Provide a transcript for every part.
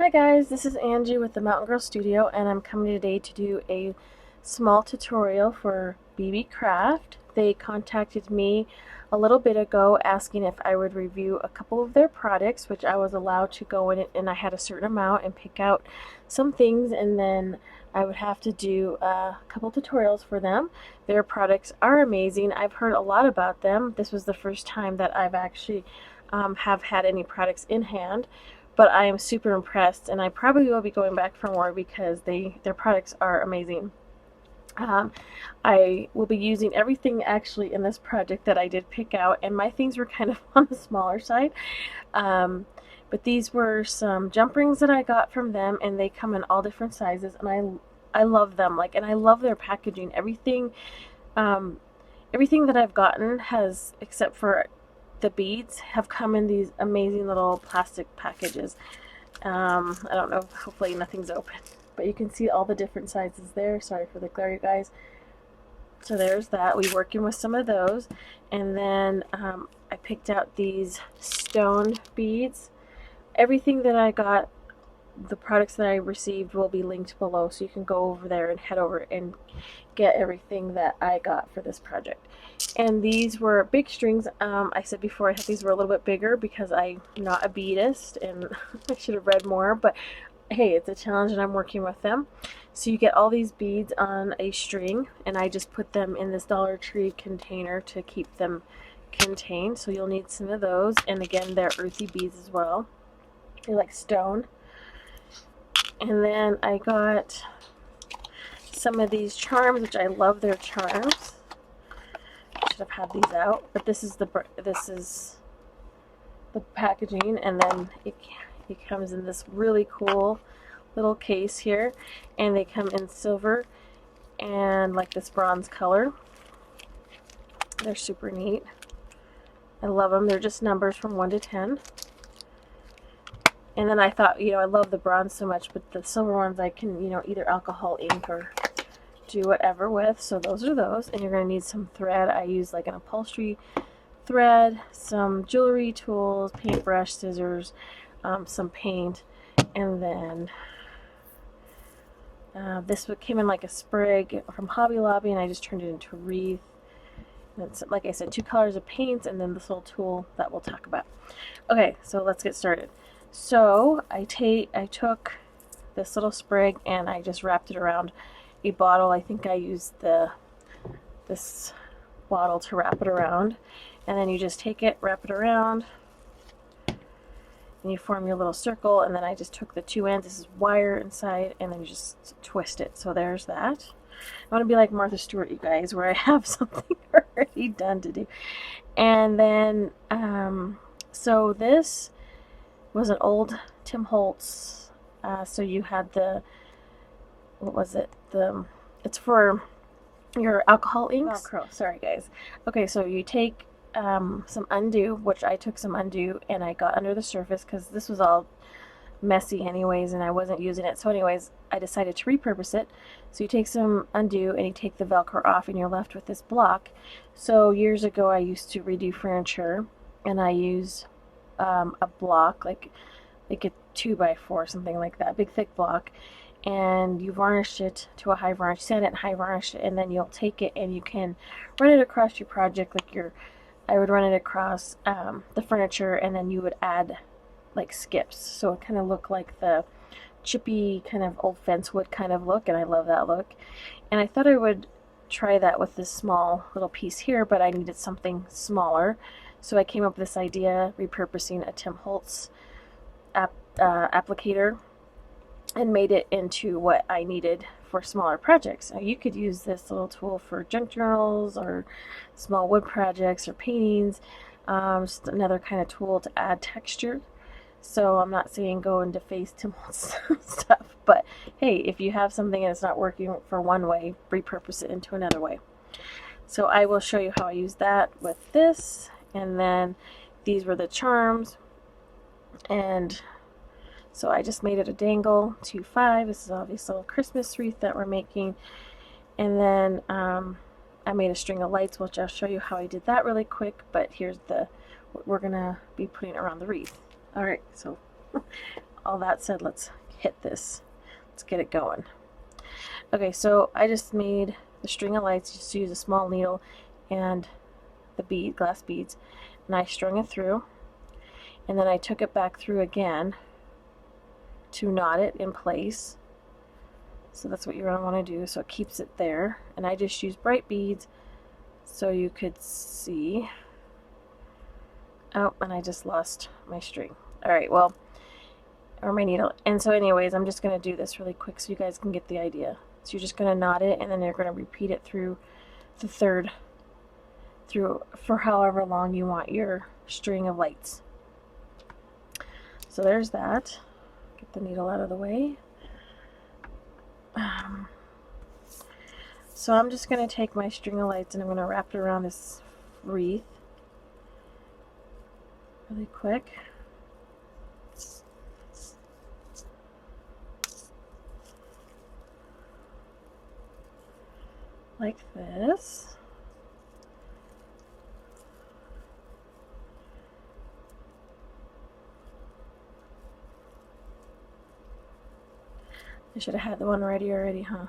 Hi guys, this is Angie with the Mountain Girl Studio, and I'm coming today to do a small tutorial for BB Craft. They contacted me a little bit ago asking if I would review a couple of their products, which I was allowed to go in it, and I had a certain amount and pick out some things, and then I would have to do a couple tutorials for them. Their products are amazing. I've heard a lot about them. This was the first time that I've actually have had any products in hand, but I am super impressed, and I probably will be going back for more because their products are amazing. I will be using everything actually in this project that I did pick out, and my things were kind of on the smaller side. But these were some jump rings that I got from them, and they come in all different sizes, and I love them. And I love their packaging. Everything that I've gotten has, except for the beads, have come in these amazing little plastic packages. I don't know, hopefully nothing's open, but you can see all the different sizes there. Sorry for the glare, you guys. So there's that. We're working with some of those, and then I picked out these stone beads. Everything that I got, the products that I received, will be linked below, so you can go over there and head over and get everything that I got for this project. And these were big strings. I said before I thought these were a little bit bigger because I'm not a beadist, and I should have read more, but hey, it's a challenge and I'm working with them. So you get all these beads on a string, and I just put them in this Dollar Tree container to keep them contained. So you'll need some of those, and again, they're earthy beads as well. They're like stone. And then I got some of these charms, which I love their charms. I should have had these out, but this is the packaging, and then it comes in this really cool little case here, and they come in silver and like this bronze color. They're super neat. I love them. They're just numbers from 1 to 10. And then I thought, I love the bronze so much, but the silver ones I can, either alcohol ink or do whatever with. So those are those. And you're going to need some thread. I use like an upholstery thread, some jewelry tools, paintbrush, scissors, some paint, and then this came in like a sprig from Hobby Lobby, and I just turned it into a wreath. And it's, like I said, 2 colors of paints, and then this little tool that we'll talk about. Okay, so let's get started. So I took this little sprig and I just wrapped it around a bottle. I think I used this bottle to wrap it around, and then you just take it, wrap it around, and you form your little circle. And then I just took the 2 ends. This is wire inside, and then you just twist it. So there's that. I want to be like Martha Stewart, you guys, where I have something already done to do. And then so this was an old Tim Holtz. So you had what was it? It's for your alcohol inks. Velcro. Sorry, guys. Okay, so you take some Undo, which I took some Undo and I got under the surface because this was all messy anyways and I wasn't using it. So anyways, I decided to repurpose it. So you take some Undo and you take the Velcro off, and you're left with this block. So years ago I used to redo furniture, and I use a block like a 2x4, something like that, big thick block, and you varnish it to a high varnish, sand it and high varnish it, and then you'll take it and you can run it across your project. I would run it across the furniture, and then you would add like skips, so it kind of looked like the chippy kind of old fence wood kind of look, and I love that look. And I thought I would try that with this small little piece here, but I needed something smaller. So I came up with this idea, repurposing a Tim Holtz applicator, and made it into what I needed for smaller projects. Now you could use this little tool for junk journals or small wood projects or paintings, just another kind of tool to add texture. So I'm not saying go and deface Tim Holtz stuff, but hey, if you have something and it's not working for one way, repurpose it into another way. So I will show you how I use that with this. And then these were the charms, and so I just made it a dangle 2-5. This is obviously a little Christmas wreath that we're making. And then I made a string of lights, which I'll show you how I did that really quick. But here's what we're gonna be putting around the wreath. All right, so all that said, let's hit this. Let's get it going. Okay, so I just made the string of lights. Just use a small needle and the glass beads, and I strung it through, and then I took it back through again to knot it in place. So that's what you're going to want to do, so it keeps it there. And I just use bright beads so you could see. Oh, and I just lost my string. Alright, well, or my needle. And so anyways, I'm just going to do this really quick so you guys can get the idea. So you're just going to knot it, and then you're going to repeat it through the third, for however long you want your string of lights. So there's that. Get the needle out of the way. So I'm just going to take my string of lights and I'm going to wrap it around this wreath really quick. Like this. I should have had the one ready already, huh?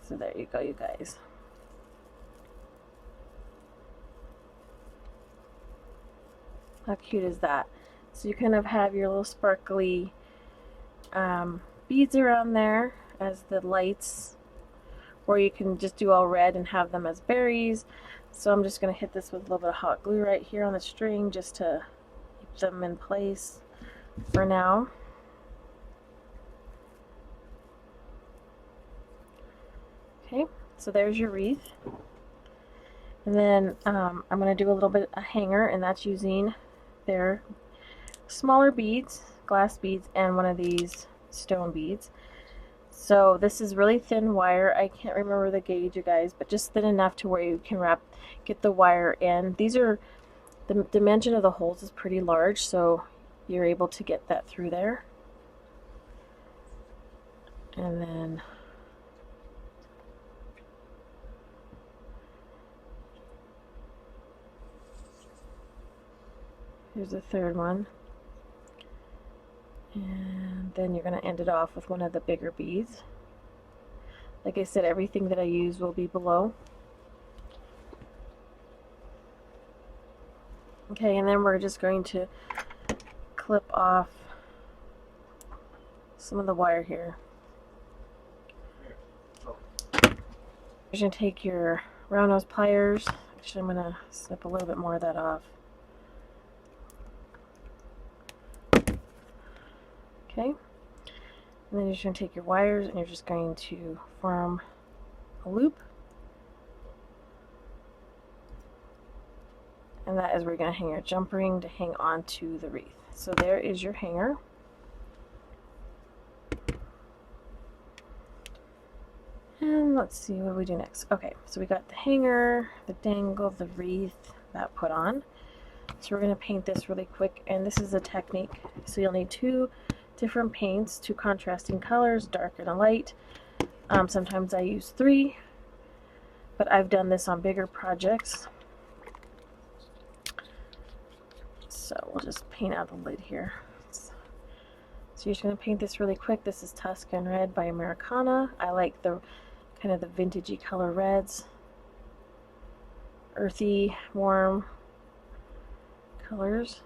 So there you go, you guys. How cute is that? So you kind of have your little sparkly beads around there as the lights, or you can just do all red and have them as berries. So I'm just going to hit this with a little bit of hot glue right here on the string just to keep them in place for now. Okay, so there's your wreath. And then I'm going to do a little bit of hanger, and that's using their smaller beads, glass beads, and one of these stone beads. So this is really thin wire. I can't remember the gauge, you guys, but just thin enough to where you can get the wire in. These are, the dimension of the holes is pretty large, so you're able to get that through there. And then here's the third one. And then you're going to end it off with one of the bigger beads. Like I said, everything that I use will be below. Okay, and then we're just going to clip off some of the wire here. You're going to take your round nose pliers. Actually, I'm going to snip a little bit more of that off. Okay, and then you're just going to take your wires and you're just going to form a loop, and that is where you're going to hang your jump ring to hang on to the wreath. So there is your hanger. And let's see, what do we do next? Okay, so we got the hanger, the dangle, the wreath, that put on. So we're going to paint this really quick, and this is a technique. So you'll need two different paints, two contrasting colors, dark and a light. Sometimes I use 3, but I've done this on bigger projects. So we'll just paint out the lid here. So you're just going to paint this really quick. This is Tuscan Red by Americana. I like the kind of the vintagey color reds. Earthy, warm colors.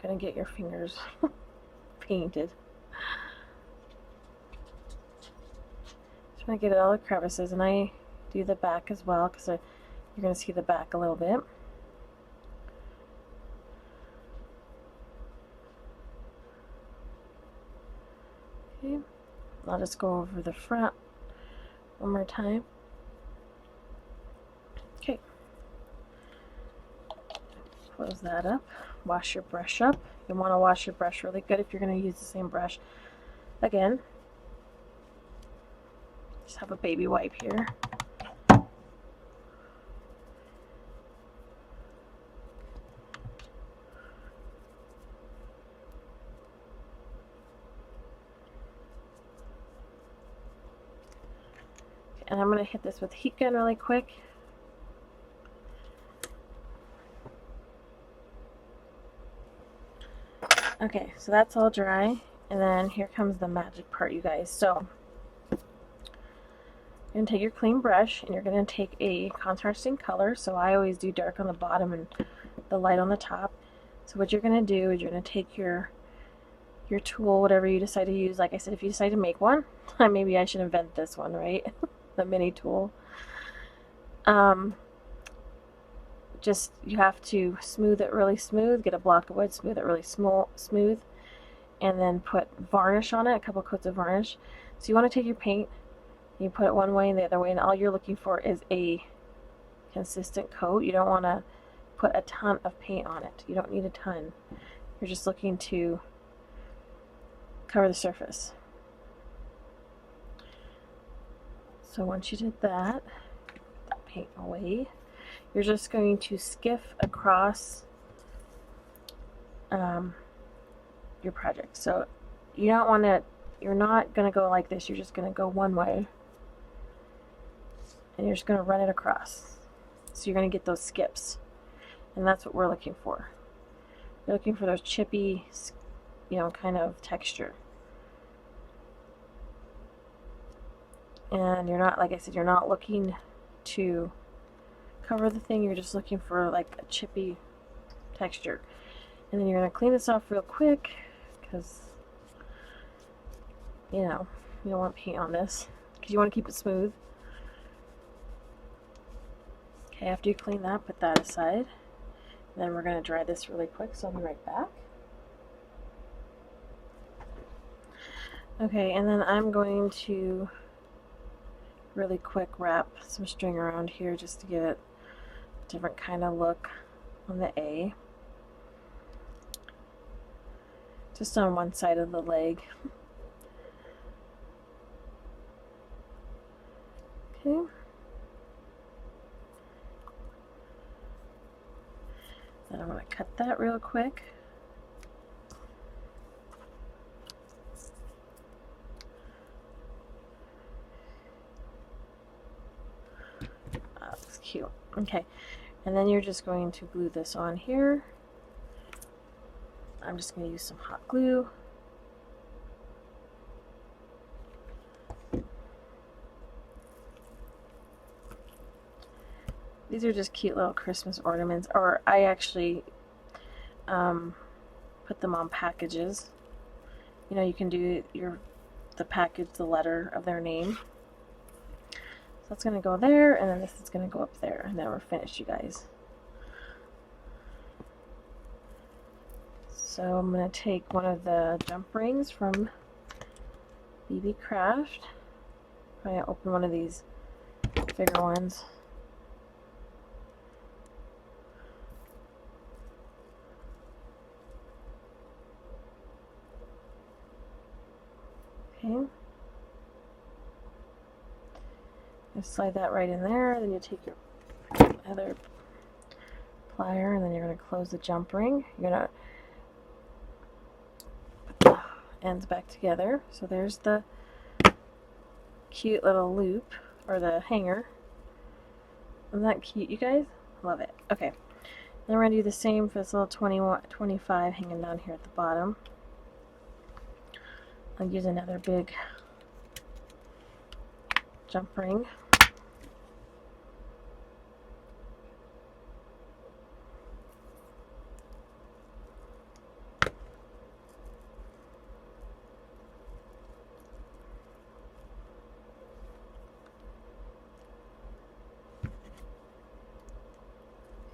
Gonna get your fingers painted. Just want to get all the crevices, and I do the back as well because you're gonna see the back a little bit. Okay, I'll just go over the front one more time. Okay, close that up. Wash your brush up. You want to wash your brush really good if you're going to use the same brush again. Just have a baby wipe here. and I'm going to hit this with a heat gun really quick. Okay, so that's all dry, and then here comes the magic part, you guys. So you're going to take your clean brush, and you're going to take a contrasting color. So I always do dark on the bottom and the light on the top. So what you're going to do is you're going to take your tool, whatever you decide to use. Like I said, if you decide to make one, maybe I should invent this one, right? The mini tool. Just, you have to smooth it really smooth, get a block of wood, smooth it really smooth, and then put varnish on it, a couple coats of varnish. So you want to take your paint, you put it one way and the other way, and all you're looking for is a consistent coat. You don't want to put a ton of paint on it. You don't need a ton. You're just looking to cover the surface. So once you did that, put that paint away. You're just going to skiff across your project. So you don't want to, you're not going to go like this, you're just going to go one way. And you're just going to run it across. So you're going to get those skips. And that's what we're looking for. You're looking for those chippy, you know, kind of texture. And you're not, like I said, you're not looking to cover the thing, you're just looking for like a chippy texture. And then you're going to clean this off real quick because, you know, you don't want paint on this because you want to keep it smooth. Okay, after you clean that, put that aside. And then we're going to dry this really quick, so I'll be right back. Okay, and then I'm going to really quick wrap some string around here just to give it a different kind of look on the A. Just on one side of the leg. Okay. Then I'm going to cut that real quick. That's cute. Okay, and then you're just going to glue this on here. I'm just going to use some hot glue. These are just cute little Christmas ornaments, or I actually put them on packages. You know, you can do the package, the letter of their name. So that's going to go there, and then this is going to go up there, and then we're finished, you guys. So I'm going to take one of the jump rings from BB Craft. I'm going to open one of these bigger ones. Okay. Just slide that right in there, then you take your other plier and then you're going to close the jump ring. You're going to put the ends back together. So there's the cute little loop, or the hanger. Isn't that cute, you guys? Love it. Okay. Then we're going to do the same for this little 25 hanging down here at the bottom. I'll use another big jump ring.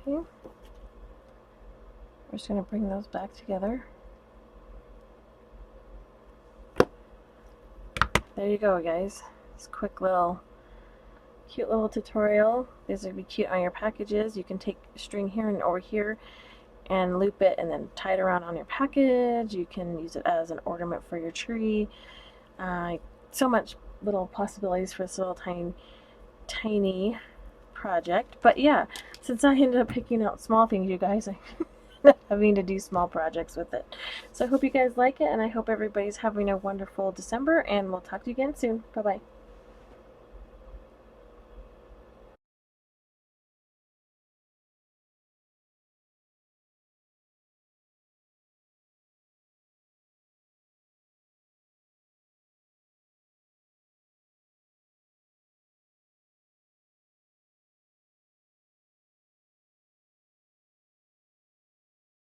Okay. We're just going to bring those back together. There you go, guys. This quick little, cute little tutorial. These would be cute on your packages. You can take string here and over here and loop it and then tie it around on your package. You can use it as an ornament for your tree. So much little possibilities for this little tiny project. But yeah, since I ended up picking out small things, you guys, I having to do small projects with it. So I hope you guys like it, and I hope everybody's having a wonderful December, and we'll talk to you again soon. Bye bye.